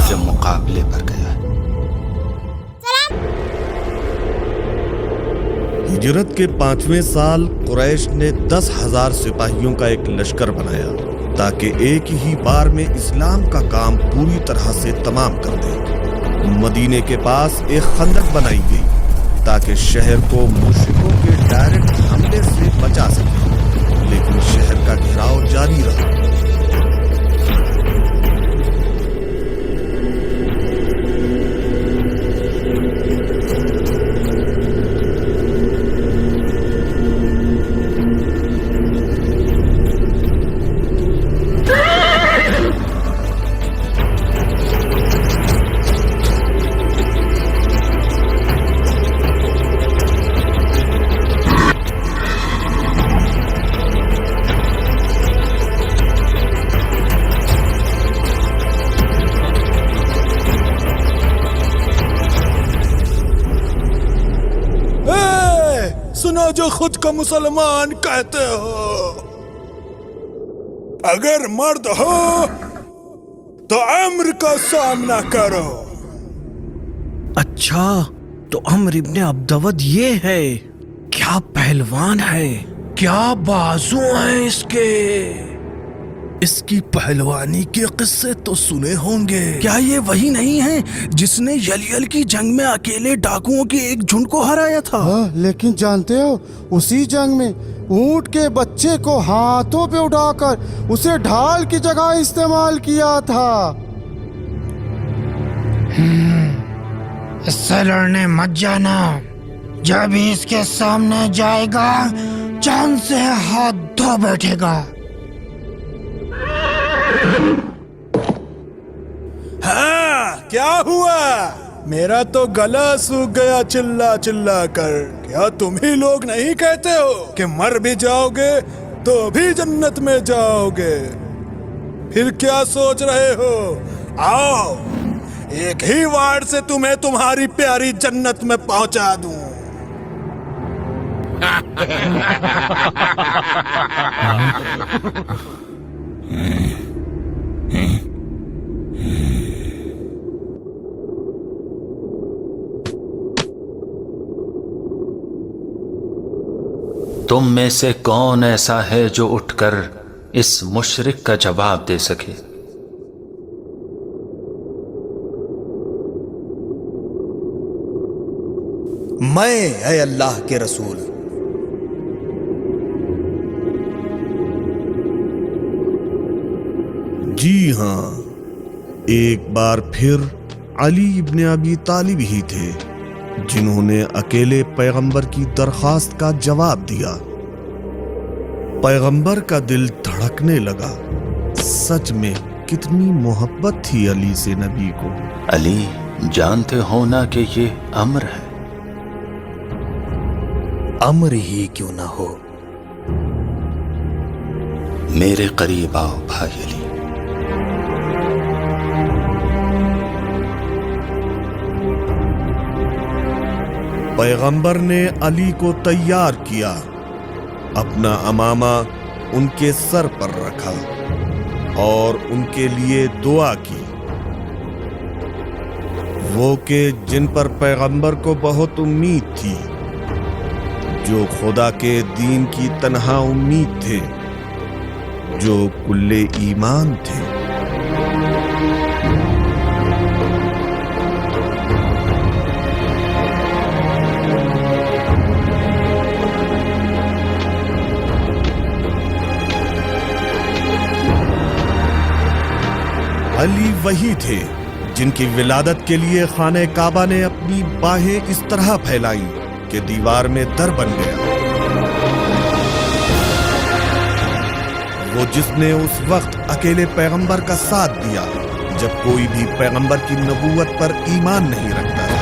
کے مقابلے پر گیا۔ ہجرت کے 5ویں سال قریش نے 10,000 سپاہیوں کا ایک لشکر بنایا تاکہ ایک ہی بار میں اسلام کا کام پوری طرح سے تمام کر دے۔ مدینے کے پاس ایک خندق بنائی گئی تاکہ شہر کو مشرکوں کے ڈائریکٹ حملے سے بچا سکے، لیکن شہر کا گھیراؤ جاری رہا۔ سنو جو خود کو مسلمان کہتے ہو، اگر مرد ہو تو امر کا سامنا کرو۔ اچھا تو عمر ابن عبدود یہ ہے، کیا پہلوان ہے، کیا بازو ہیں اس کے۔ اس کی پہلوانی کے قصے تو سنے ہوں گے۔ کیا یہ وہی نہیں ہے جس نے یلیل کی جنگ میں اکیلے ڈاکوؤں کے ایک جھنڈ کو ہرایا تھا؟ لیکن جانتے ہو اسی جنگ میں اونٹ کے بچے کو ہاتھوں پہ اٹھا کر اسے ڈھال کی جگہ استعمال کیا تھا۔ اس سے لڑنے مت جانا، جب ہی اس کے سامنے جائے گا جان سے ہاتھ دھو بیٹھے گا۔ ہاں کیا ہوا؟ میرا تو گلا سوکھ گیا چلا چلا کر۔ کیا تم ہی لوگ نہیں کہتے ہو کہ مر بھی جاؤ گے تو بھی جنت میں جاؤ گے؟ پھر کیا سوچ رہے ہو؟ آؤ ایک ہی وار سے تمہیں تمہاری پیاری جنت میں پہنچا دوں۔ تم میں سے کون ایسا ہے جو اٹھ کر اس مشرک کا جواب دے سکے؟ میں اے اللہ کے رسول۔ جی ہاں، ایک بار پھر علی ابن ابی طالب ہی تھے جنہوں نے اکیلے پیغمبر کی درخواست کا جواب دیا۔ پیغمبر کا دل دھڑکنے لگا۔ سچ میں کتنی محبت تھی علی سے نبی کو۔ علی جانتے ہو نا کہ یہ امر ہے۔ امر ہی کیوں نہ ہو، میرے قریب آؤ بھائی علی۔ پیغمبر نے علی کو تیار کیا، اپنا عمامہ ان کے سر پر رکھا اور ان کے لیے دعا کی، وہ کہ جن پر پیغمبر کو بہت امید تھی، جو خدا کے دین کی تنہا امید تھے، جو کل ایمان تھے۔ علی وہی تھے جن کی ولادت کے لیے خانہ کعبہ نے اپنی باہیں اس طرح پھیلائیں کہ دیوار میں در بن گیا۔ وہ جس نے اس وقت اکیلے پیغمبر کا ساتھ دیا جب کوئی بھی پیغمبر کی نبوت پر ایمان نہیں رکھتا تھا۔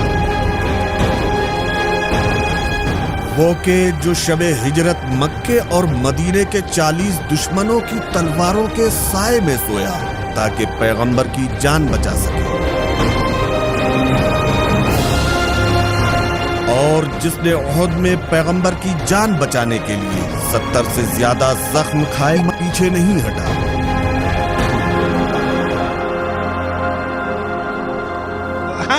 وہ کہ جو شب ہجرت مکے اور مدینے کے 40 دشمنوں کی تلواروں کے سائے میں سویا تاکہ پیغمبر کی جان بچا سکے، اور جس نے احد میں پیغمبر کی جان بچانے کے لیے 70 سے زیادہ زخم کھائے پیچھے نہیں ہٹا۔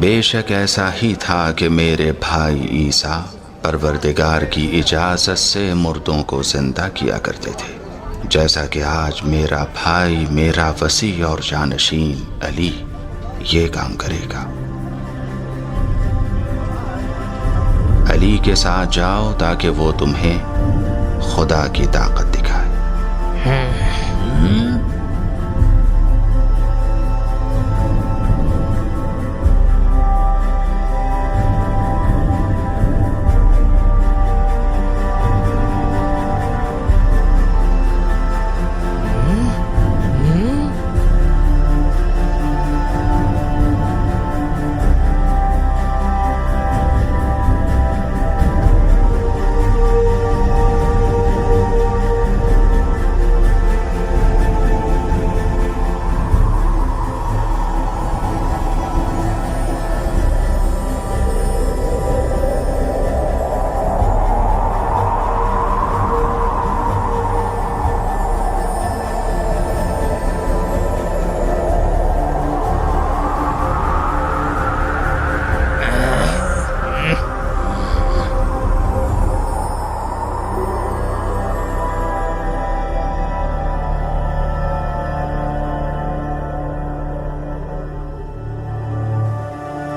بے شک ایسا ہی تھا کہ میرے بھائی عیسیٰ پروردگار کی اجازت سے مردوں کو زندہ کیا کرتے تھے، جیسا کہ آج میرا بھائی، میرا وصی اور جانشین علی یہ کام کرے گا۔ علی کے ساتھ جاؤ تاکہ وہ تمہیں خدا کی طاقت دکھائے۔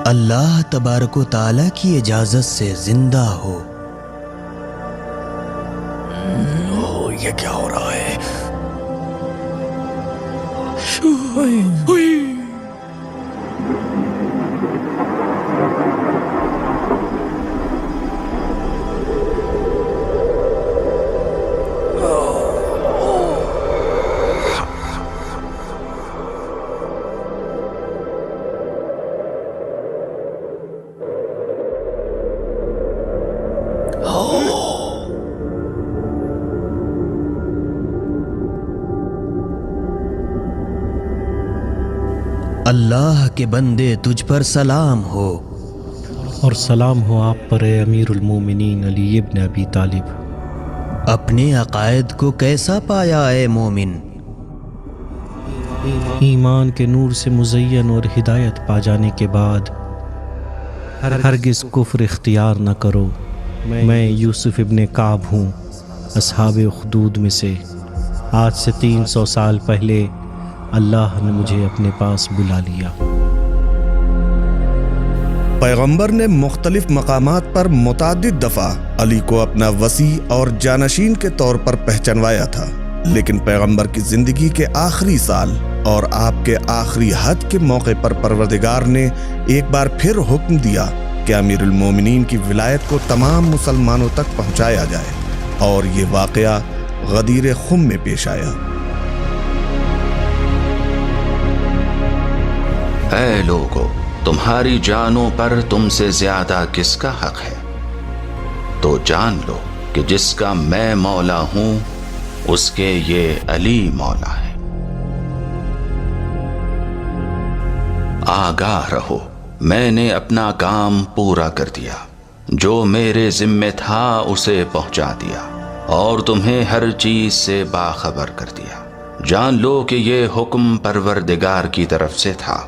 اللہ تبارک و تعالیٰ کی اجازت سے زندہ ہو۔ یہ کیا ہو رہا ہے؟ اللہ کے بندے تجھ پر سلام ہو۔ اور سلام ہو آپ پر اے امیر المومنین علی ابن ابی طالب۔ اپنے عقائد کو کیسا پایا اے مومن؟ ایمان کے نور سے مزین اور ہدایت پا جانے کے بعد ہرگز کفر اختیار نہ کرو۔ میں یوسف ابن کعب ہوں، اصحاب اخدود میں سے۔ آج سے 300 سال پہلے اللہ نے مجھے اپنے پاس بلا لیا۔ پیغمبر نے مختلف مقامات پر متعدد دفعہ علی کو اپنا وصی اور جانشین کے طور پر پہچانوایا تھا، لیکن پیغمبر کی زندگی کے آخری سال اور آپ کے آخری حج کے موقع پر پروردگار نے ایک بار پھر حکم دیا کہ امیر المومنین کی ولایت کو تمام مسلمانوں تک پہنچایا جائے، اور یہ واقعہ غدیر خم میں پیش آیا۔ اے لوگو، تمہاری جانوں پر تم سے زیادہ کس کا حق ہے؟ تو جان لو کہ جس کا میں مولا ہوں اس کے یہ علی مولا ہے۔ آگاہ رہو، میں نے اپنا کام پورا کر دیا، جو میرے ذمے تھا اسے پہنچا دیا، اور تمہیں ہر چیز سے باخبر کر دیا۔ جان لو کہ یہ حکم پروردگار کی طرف سے تھا۔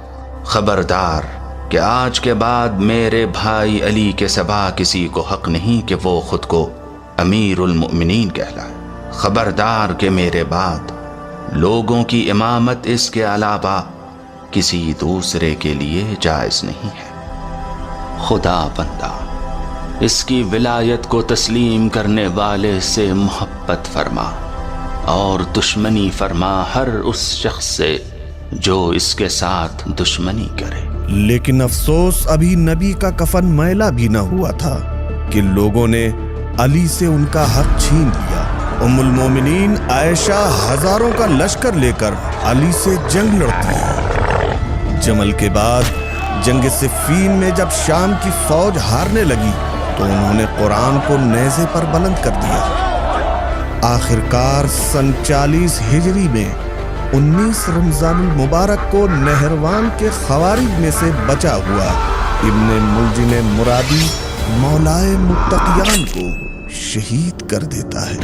خبردار کہ آج کے بعد میرے بھائی علی کے سوا کسی کو حق نہیں کہ وہ خود کو امیر المؤمنین کہلائے۔ خبردار کہ میرے بعد لوگوں کی امامت اس کے علاوہ کسی دوسرے کے لیے جائز نہیں ہے۔ خدا بندہ اس کی ولایت کو تسلیم کرنے والے سے محبت فرما، اور دشمنی فرما ہر اس شخص سے جو اس کے ساتھ دشمنی کرے۔ لیکن افسوس، ابھی نبی کا کفن میلا بھی نہ ہوا تھا کہ لوگوں نے علی سے ان کا حق چھین لیا۔ ام المومنین عائشہ ہزاروں کا لشکر لے کر علی سے جنگ لڑتی ہے۔ جمل کے بعد جنگ صفین میں جب شام کی فوج ہارنے لگی تو انہوں نے قرآن کو نیزے پر بلند کر دیا۔ آخرکار سن 40 ہجری میں 19 رمضان المبارک کو نہروان کے خوارج میں سے بچا ہوا ابن ملجم مرادی مولائے متقیان کو شہید کر دیتا ہے۔